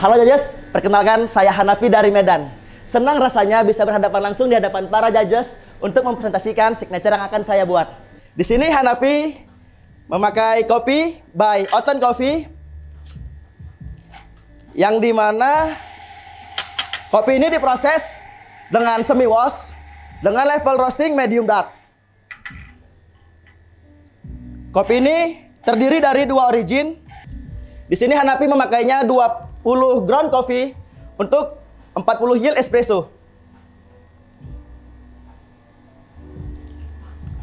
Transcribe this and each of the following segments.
Halo judges, perkenalkan saya Hanafi dari Medan. Senang rasanya bisa berhadapan langsung di hadapan para judges untuk mempresentasikan signature yang akan saya buat. Di sini Hanafi memakai kopi by Oten Coffee, yang dimana kopi ini diproses dengan semi wash dengan level roasting medium dark. Kopi ini terdiri dari dua origin. Di sini Hanafi memakainya 20 ground coffee untuk 40 yield espresso.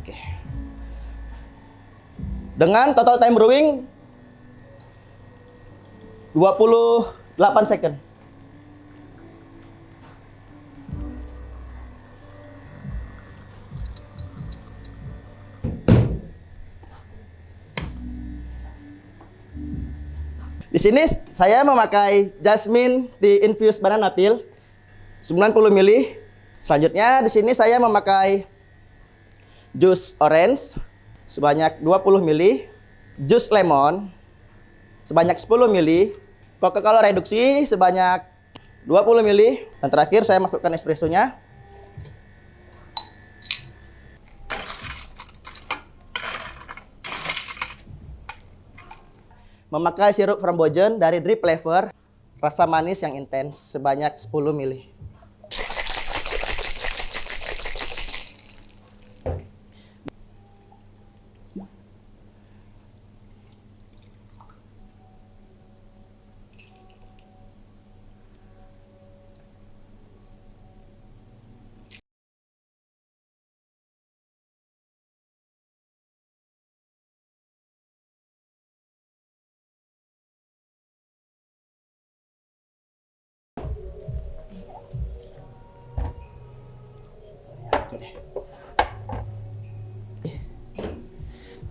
Oke. Dengan total time brewing 28 second. Di sini saya memakai Jasmine Tea Infused Banana Peel 90 ml. Selanjutnya di sini saya memakai jus orange sebanyak 20 ml, jus lemon sebanyak 10 ml, Coca-Cola reduksi sebanyak 20 ml, dan terakhir saya masukkan espressonya. Memakai sirup frambozen dari Drip Flavor, rasa manis yang intens sebanyak 10 ml.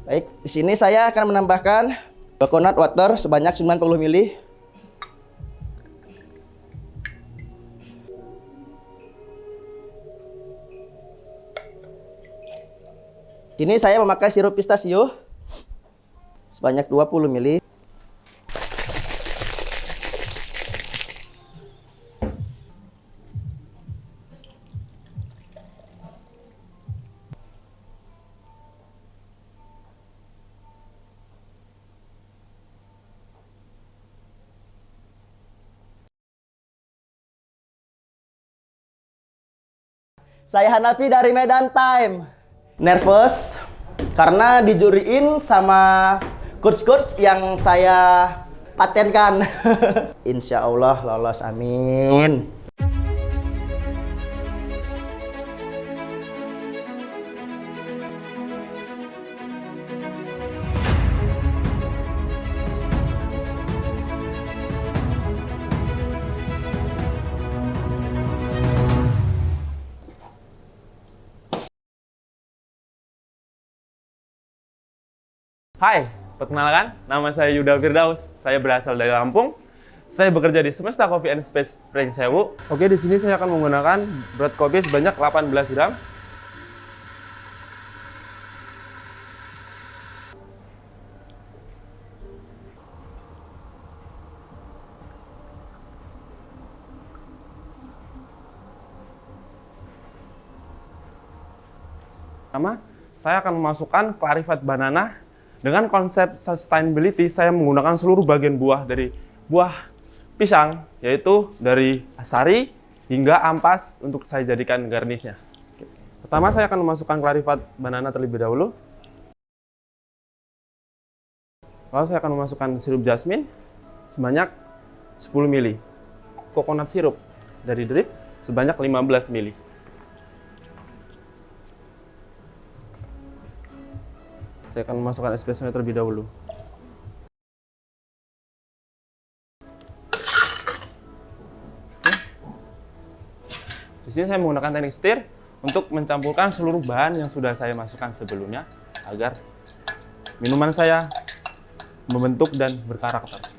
Baik, di sini saya akan menambahkan coconut water sebanyak 90 ml. Ini saya memakai sirup pistachio sebanyak 20 ml. Saya Hanafi dari Medan Time. Nervous karena dijuriin sama coach-coach yang saya patenkan. Insya Allah lolos, amin. Hai, perkenalkan, nama saya Yuda Firdaus. Saya berasal dari Lampung. Saya bekerja di Semesta Coffee and Space Pring Sewu. Oke, di sini saya akan menggunakan berat kopi sebanyak 18 gram. Pertama, saya akan memasukkan Clarified Banana. Dengan konsep sustainability, saya menggunakan seluruh bagian buah dari buah pisang, yaitu dari sari hingga ampas untuk saya jadikan garnishnya. Pertama, saya akan memasukkan Clarified Banana terlebih dahulu. Lalu saya akan memasukkan sirup jasmine sebanyak 10 ml. Coconut syrup dari Drip sebanyak 15 ml. Saya akan memasukkan espressonya terlebih dahulu. Di sini saya menggunakan teknik stir untuk mencampurkan seluruh bahan yang sudah saya masukkan sebelumnya agar minuman saya membentuk dan berkarakter.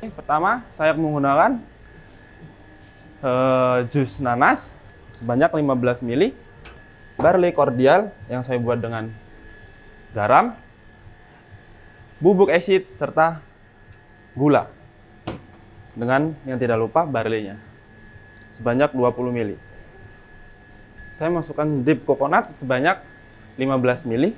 Pertama, saya menggunakan jus nanas sebanyak 15 ml, barley cordial yang saya buat dengan garam, bubuk acid, serta gula. Dengan yang tidak lupa barley-nya sebanyak 20 ml. Saya masukkan drip coconut sebanyak 15 ml.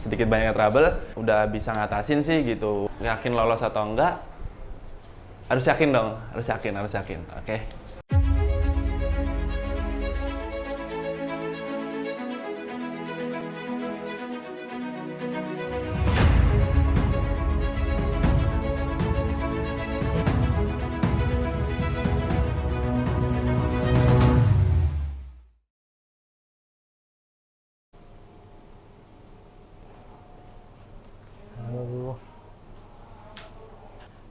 Sedikit banyak trouble, udah bisa ngatasin sih gitu. Yakin lolos atau enggak? Harus yakin dong, harus yakin. Oke.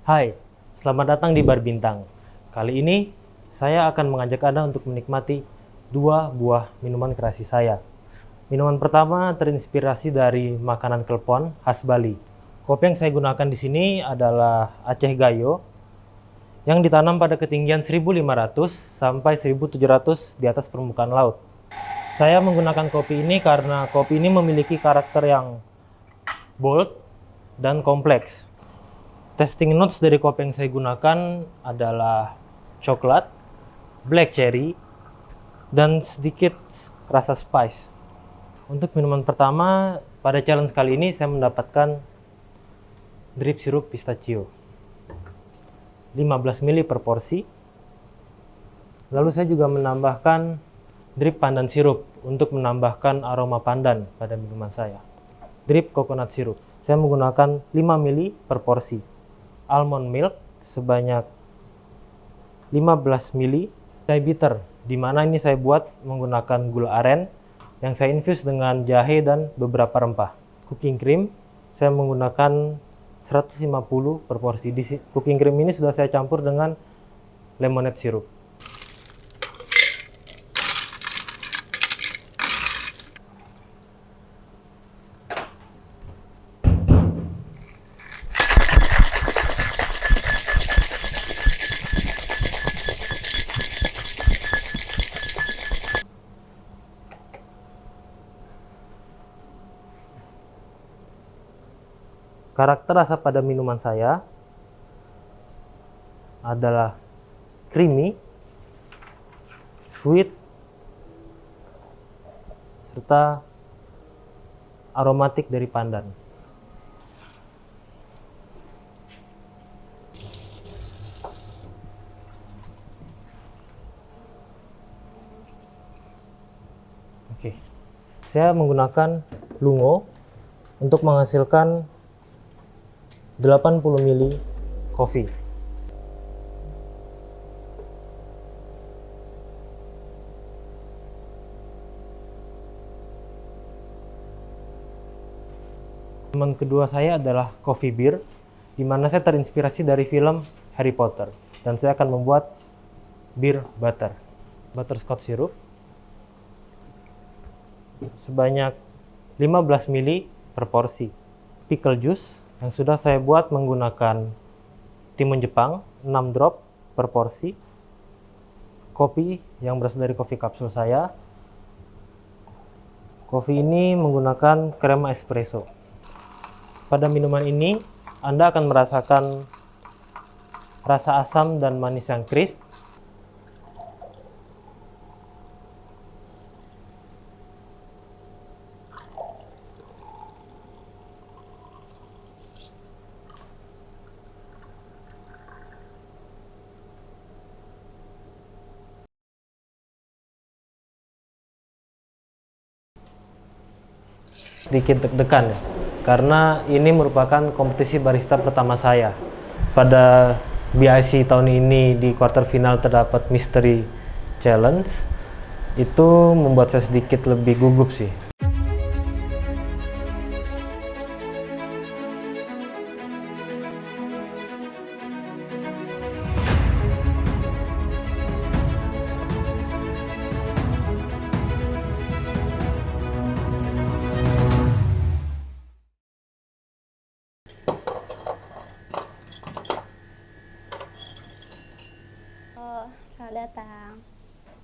Hai, selamat datang di Bar Bintang. Kali ini saya akan mengajak Anda untuk menikmati dua buah minuman kreasi saya. Minuman pertama terinspirasi dari makanan klepon khas Bali. Kopi yang saya gunakan di sini adalah Aceh Gayo yang ditanam pada ketinggian 1500 sampai 1700 di atas permukaan laut. Saya menggunakan kopi ini karena kopi ini memiliki karakter yang bold dan kompleks. Tasting notes dari kopi yang saya gunakan adalah coklat, black cherry, dan sedikit rasa spice. Untuk minuman pertama, pada challenge kali ini saya mendapatkan drip sirup pistachio. 15 ml per porsi. Lalu saya juga menambahkan drip pandan sirup untuk menambahkan aroma pandan pada minuman saya. Drip coconut sirup. Saya menggunakan 5 ml per porsi. Almond milk sebanyak 15 ml, chai bitter, di mana ini saya buat menggunakan gula aren yang saya infus dengan jahe dan beberapa rempah. Cooking cream saya menggunakan 150 per porsi. Cooking cream ini sudah saya campur dengan lemonade sirup. Karakter rasa pada minuman saya adalah creamy, sweet, serta aromatik dari pandan. Oke, saya menggunakan lungo untuk menghasilkan 80 ml kopi. Teman kedua saya adalah coffee beer, di mana saya terinspirasi dari film Harry Potter, dan saya akan membuat beer butterscotch syrup sebanyak 15 ml per porsi. Pickle juice yang sudah saya buat menggunakan timun Jepang 6 drop per porsi. Kopi yang berasal dari kopi kapsul saya. Kopi ini menggunakan krema espresso. Pada minuman ini Anda akan merasakan rasa asam dan manis yang crisp. sedikit deg-degan ya, karena ini merupakan kompetisi barista pertama saya. Pada BIC tahun ini di quarter final terdapat Mystery Challenge, itu membuat saya sedikit lebih gugup sih. Halo, selamat datang.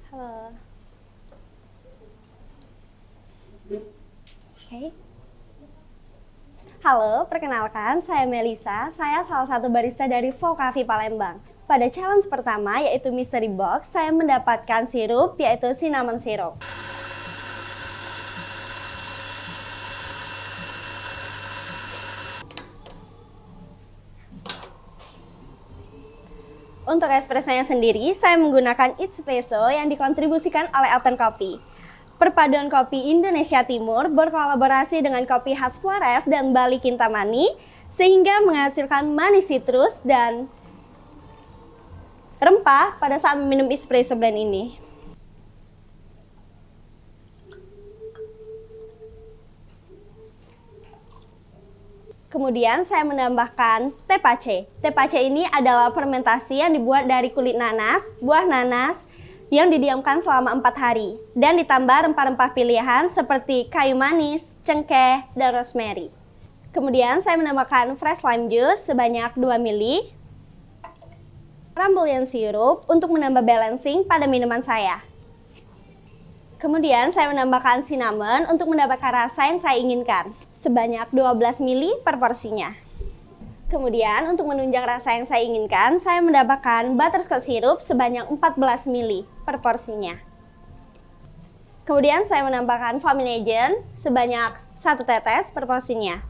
Halo. Oke. Halo, perkenalkan saya Melisa. Saya salah satu barista dari Vocavi Palembang. Pada challenge pertama yaitu Mystery Box, saya mendapatkan sirup yaitu cinnamon syrup. Untuk espressonya sendiri, saya menggunakan espresso yang dikontribusikan oleh Alten Coffee. Perpaduan kopi Indonesia Timur berkolaborasi dengan kopi khas Flores dan Bali Kintamani, sehingga menghasilkan manis citrus dan rempah pada saat meminum espresso blend ini. Kemudian saya menambahkan tepache. Tepache ini adalah fermentasi yang dibuat dari kulit nanas, buah nanas yang didiamkan selama 4 hari dan ditambah rempah-rempah pilihan seperti kayu manis, cengkeh, dan rosemary. Kemudian saya menambahkan fresh lime juice sebanyak 2 ml, Rambouillet syrup untuk menambah balancing pada minuman saya. Kemudian saya menambahkan cinnamon untuk mendapatkan rasa yang saya inginkan, sebanyak 12 ml per porsinya. Kemudian untuk menunjang rasa yang saya inginkan, saya mendapatkan butterscotch syrup sebanyak 14 ml per porsinya. Kemudian saya menambahkan foaming agent sebanyak 1 tetes per porsinya.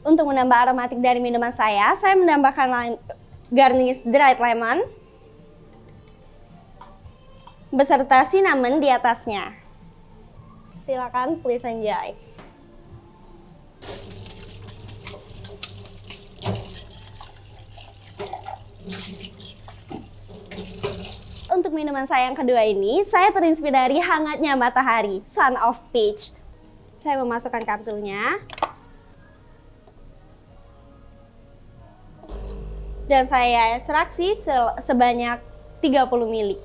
Untuk menambah aromatik dari minuman saya menambahkan garnish dried lemon beserta cinnamon di atasnya. Silakan, please enjoy. Untuk minuman saya yang kedua ini, saya terinspirasi hangatnya matahari, Sun of Peach. Saya memasukkan kapsulnya. Dan saya ekstraksi sebanyak 30 ml.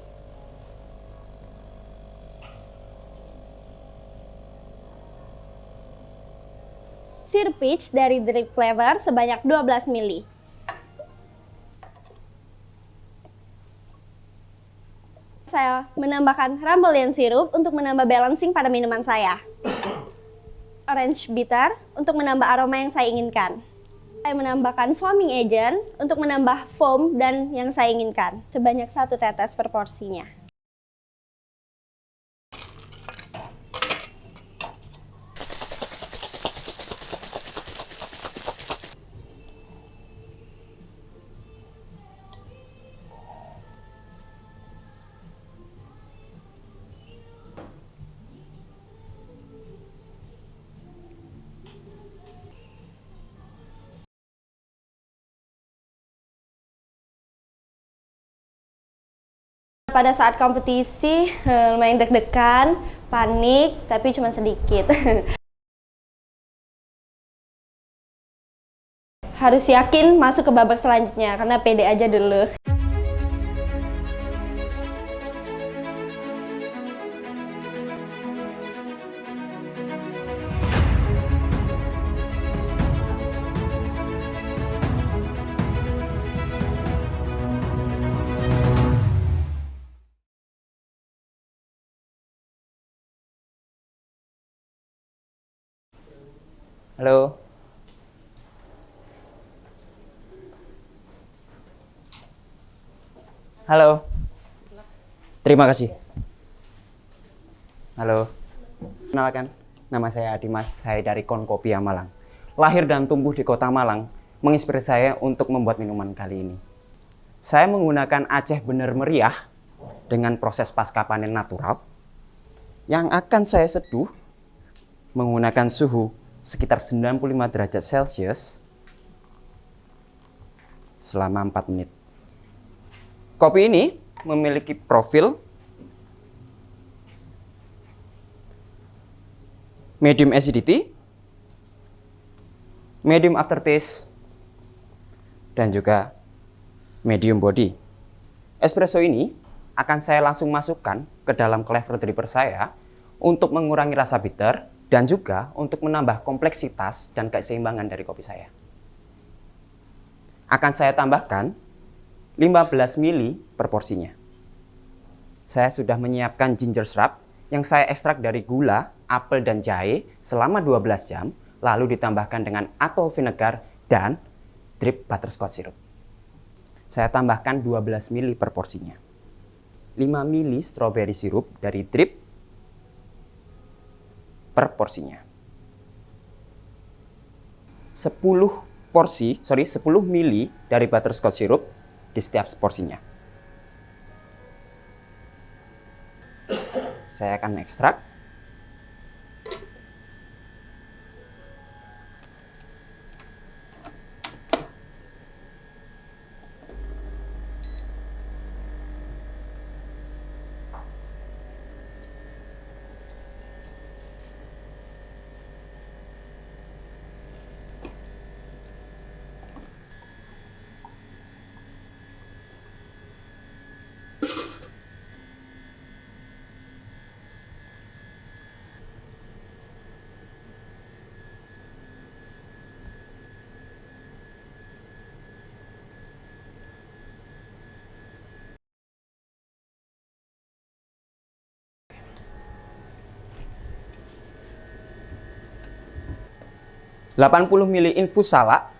Sirup peach dari Drip Flavor sebanyak 12 ml. Saya menambahkan Rambouillet syrup untuk menambah balancing pada minuman saya. Orange bitter untuk menambah aroma yang saya inginkan. Saya menambahkan foaming agent untuk menambah foam dan yang saya inginkan, sebanyak 1 tetes per porsinya. Pada saat kompetisi lumayan deg-degan, panik, tapi cuma sedikit. Harus yakin masuk ke babak selanjutnya, karena pede aja dulu. Halo. Halo. Terima kasih. Halo. Kenalkan, nama saya Dimas, saya dari Konkopia Malang. Lahir dan tumbuh di kota Malang, menginspirasi saya untuk membuat minuman kali ini. Saya menggunakan Aceh Bener Meriah dengan proses pasca panen natural yang akan saya seduh menggunakan suhu sekitar 95 derajat Celcius selama 4 menit. Kopi ini memiliki profil medium acidity, medium aftertaste, dan juga medium body. Espresso ini akan saya langsung masukkan ke dalam clever dripper saya untuk mengurangi rasa bitter dan juga untuk menambah kompleksitas dan keseimbangan dari kopi saya. Akan saya tambahkan 15 ml per porsinya. Saya sudah menyiapkan ginger syrup yang saya ekstrak dari gula, apel, dan jahe selama 12 jam, lalu ditambahkan dengan apple vinegar dan drip butterscotch syrup. Saya tambahkan 12 ml per porsinya. 5 ml strawberry syrup dari drip per porsinya. 10 ml dari butterscotch syrup di setiap porsinya. Saya akan ekstrak. ...80 ml infus salak.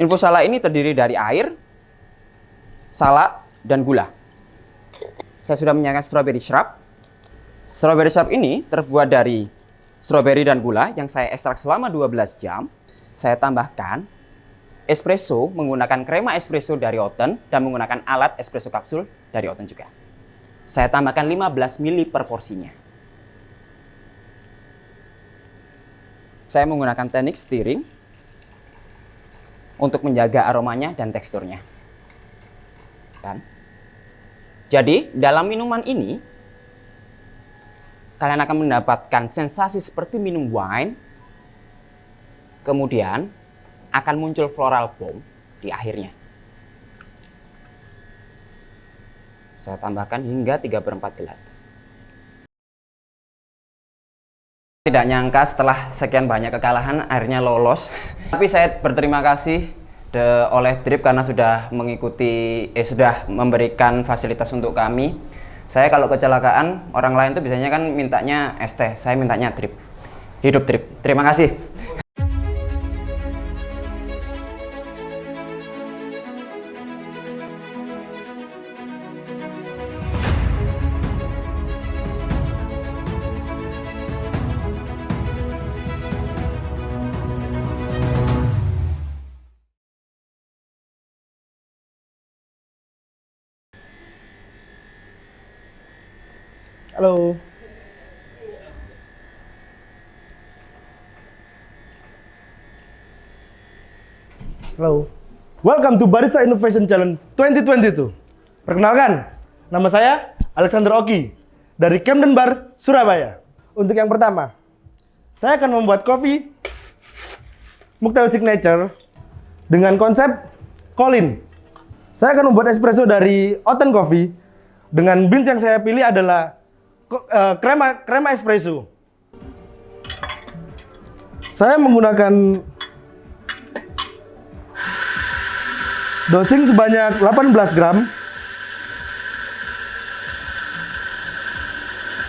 Infus salak ini terdiri dari air, salak, dan gula. Saya sudah menyiapkan strawberry syrup. Strawberry syrup ini terbuat dari strawberry dan gula yang saya ekstrak selama 12 jam. Saya tambahkan espresso menggunakan krema espresso dari Oten dan menggunakan alat espresso kapsul dari Oten juga. Saya tambahkan 15 ml per porsinya. Saya menggunakan teknik stirring untuk menjaga aromanya dan teksturnya. Jadi, dalam minuman ini, kalian akan mendapatkan sensasi seperti minum wine, kemudian akan muncul floral bomb di akhirnya. Saya tambahkan hingga 3/4 gelas. Tidak nyangka setelah sekian banyak kekalahan akhirnya lolos. Tapi saya berterima kasih oleh Drip karena sudah sudah memberikan fasilitas untuk kami. Saya kalau kecelakaan orang lain tuh biasanya kan mintanya es teh, saya mintanya Drip. Hidup Drip. Terima kasih. Halo. Halo. Welcome to Barista Innovation Challenge 2022. Perkenalkan, nama saya Alexander Oki dari Camden Bar, Surabaya. Untuk yang pertama, saya akan membuat kopi Mocktail Signature dengan konsep Colin. Saya akan membuat espresso dari Oten Coffee dengan beans yang saya pilih adalah krema espresso. Saya menggunakan dosing sebanyak 18 gram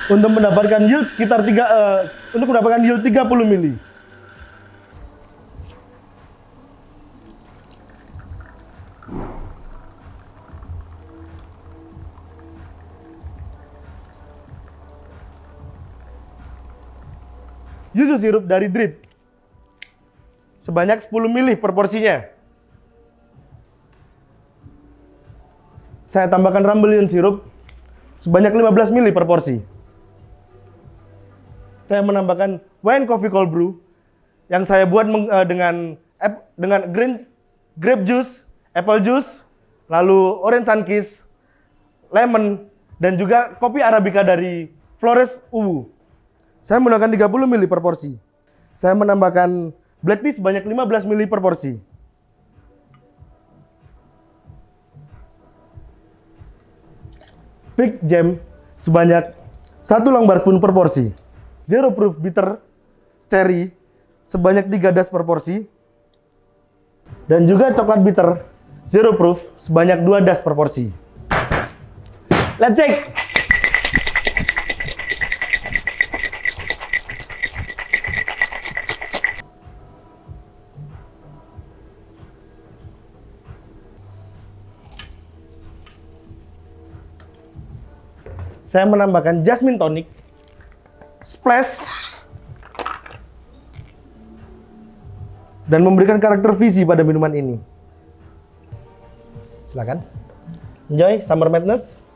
untuk mendapatkan yield sekitar 30 ml. yuzu sirup dari drip sebanyak 10 ml per porsinya. Saya tambahkan Rumbelion sirup sebanyak 15 ml per porsi. Saya menambahkan wine coffee cold brew yang saya buat dengan grape juice, apple juice, lalu orange sunkist, lemon, dan juga kopi arabica dari Flores Uwu. Saya menggunakan 30 ml per porsi. Saya menambahkan black tea sebanyak 15 ml per porsi. Fig jam sebanyak 1 lembar spoon per porsi. Zero proof bitter cherry sebanyak 3 das per porsi. Dan juga coklat bitter zero proof sebanyak 2 das per porsi. Let's check. Saya menambahkan jasmine tonic, splash, dan memberikan karakter visi pada minuman ini. Silakan. Enjoy Summer Madness.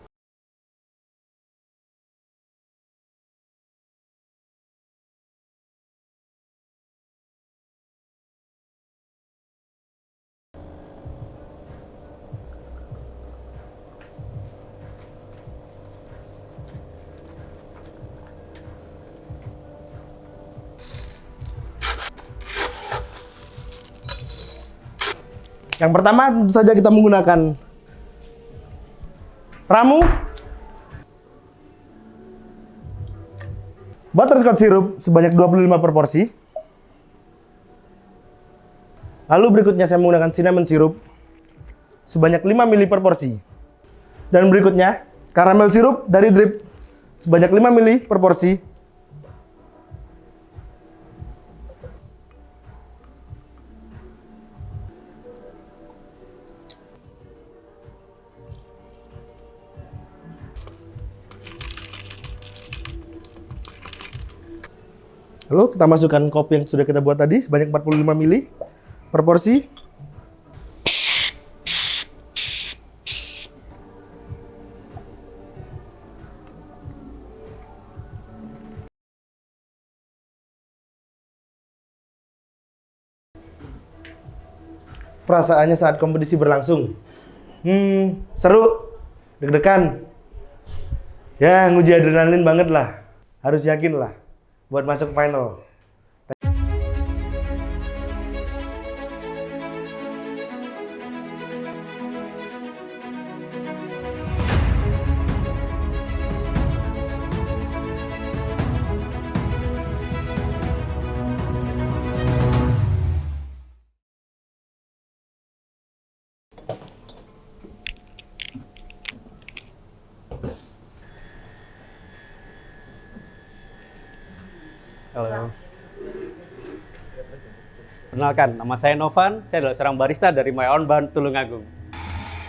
Yang pertama tentu saja kita menggunakan ramu, butterscotch sirup sebanyak 25 per porsi. Lalu berikutnya saya menggunakan cinnamon sirup sebanyak 5 ml per porsi. Dan berikutnya caramel sirup dari drip sebanyak 5 ml per porsi. Lalu kita masukkan kopi yang sudah kita buat tadi sebanyak 45 ml per porsi. Perasaannya saat kompetisi berlangsung? Seru, deg-degan. Ya, nguji adrenalin banget lah. Harus yakin lah buat masuk final. Halo. Perkenalkan, nama saya Novan, saya adalah seorang barista dari My Own Bar Tulungagung.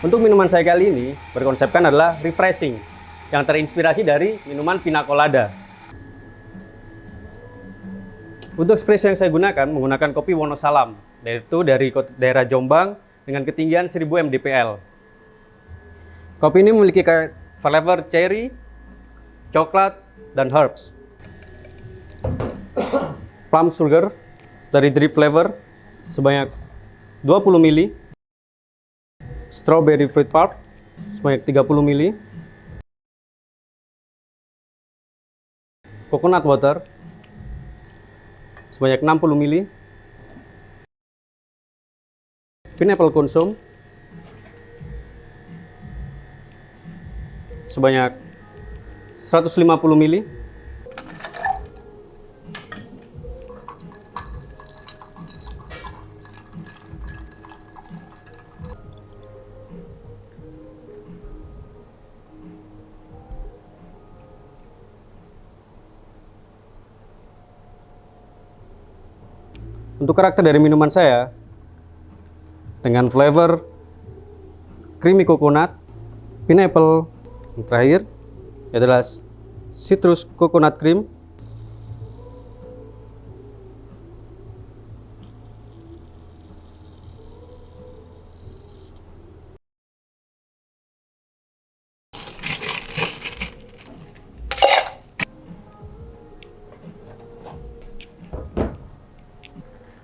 Untuk minuman saya kali ini, berkonsepkan adalah refreshing, yang terinspirasi dari minuman pina colada. Untuk espresso yang saya gunakan, menggunakan kopi Wonosalam, yaitu dari daerah Jombang dengan ketinggian 1000 mdpl. Kopi ini memiliki flavor cherry, coklat, dan herbs. Plum sugar dari drip flavor sebanyak 20 ml, strawberry fruit pulp sebanyak 30 ml, coconut water sebanyak 60 ml, pineapple konsum sebanyak 150 ml, Untuk karakter dari minuman saya, dengan flavor creamy coconut, pineapple, yang terakhir adalah citrus coconut cream,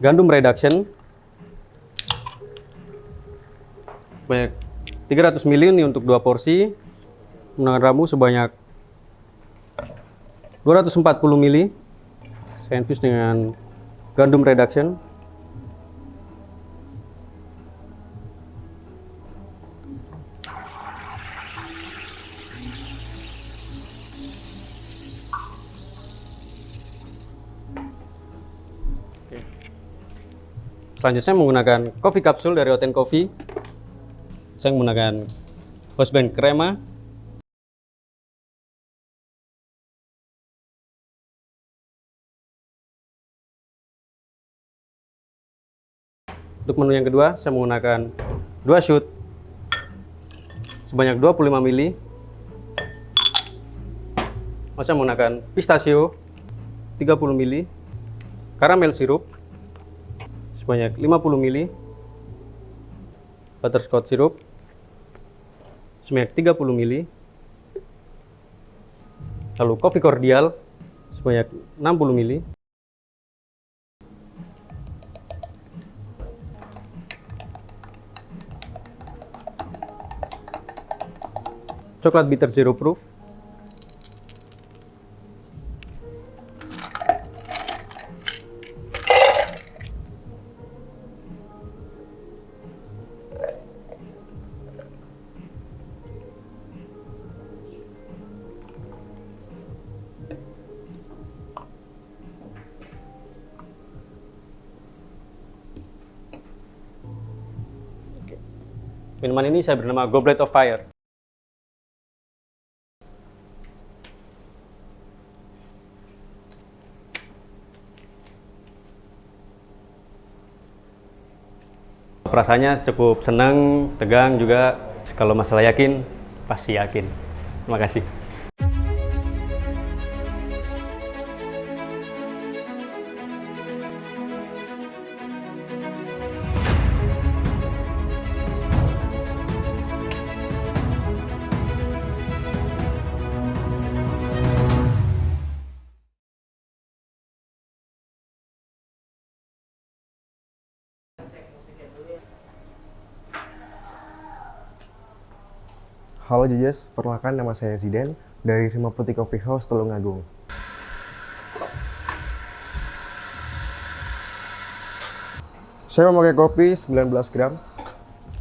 gandum reduction sebanyak 300 ml ini untuk 2 porsi. Menggunakan ramu sebanyak 240 ml. Saya infus dengan gandum reduction. Selanjutnya saya menggunakan coffee capsule dari Oten Coffee. Saya menggunakan house blend crema. Untuk menu yang kedua, saya menggunakan 2 shoot sebanyak 25 ml. Saya menggunakan pistachio 30 ml, caramel sirup sebanyak 50 ml, butterscotch sirup sebanyak 30 ml, lalu coffee cordial sebanyak 60 ml, coklat bitter zero proof, minuman ini saya bernama Goblet of Fire. Perasaannya cukup senang, tegang juga. Kalau masalah yakin, pasti yakin. Terima kasih. Halo Judges, perkenalkan nama saya Ziden dari Rima Putih Coffee House Tulungagung. Saya memakai kopi 19 gram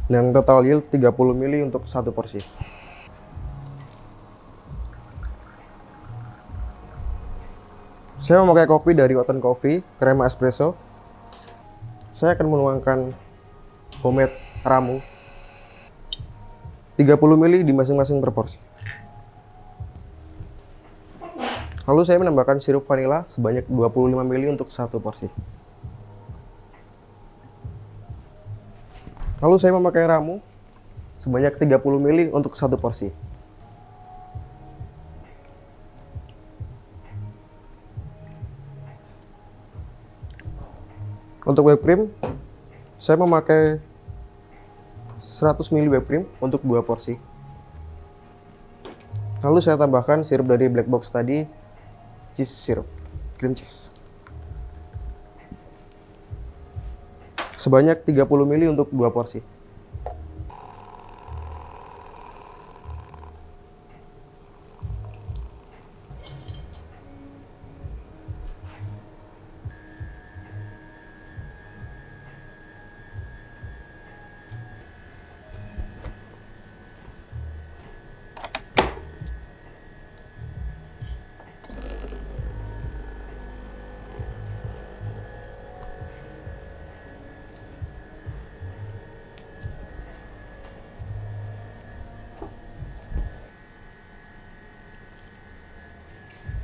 dengan total yield 30 ml untuk 1 porsi. Saya memakai kopi dari Oten Coffee, crema espresso. Saya akan menuangkan homemade ramu 30 ml di masing-masing proporsi. Lalu saya menambahkan sirup vanila sebanyak 25 ml untuk 1 porsi. Lalu saya memakai ramu sebanyak 30 ml untuk 1 porsi. Untuk whipped cream, saya memakai 100 ml whipped cream untuk 2 porsi. Lalu saya tambahkan sirup dari black box tadi, cheese syrup, cream cheese. Sebanyak 30 ml untuk 2 porsi.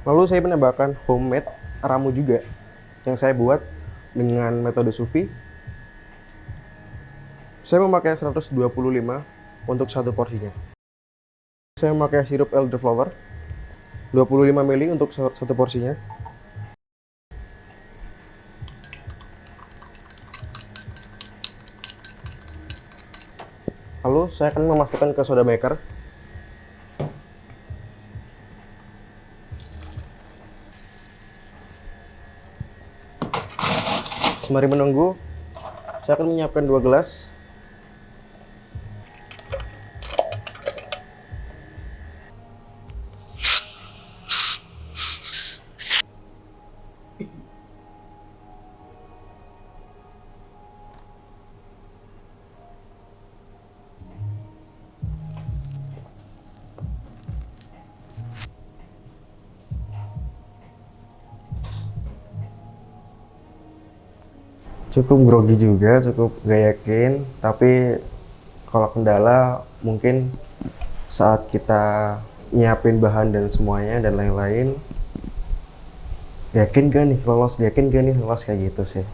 Lalu saya menambahkan homemade ramu juga yang saya buat dengan metode Sufi. Saya memakai 125 untuk 1 porsinya. Saya memakai sirup elderflower 25 ml untuk 1 porsinya. Lalu saya akan memasukkan ke soda maker. Sembari menunggu, saya akan menyiapkan 2 gelas. Cukup grogi juga, cukup gak yakin, tapi kalau kendala mungkin saat kita nyiapin bahan dan semuanya dan lain-lain, yakin gak nih lolos kayak gitu sih.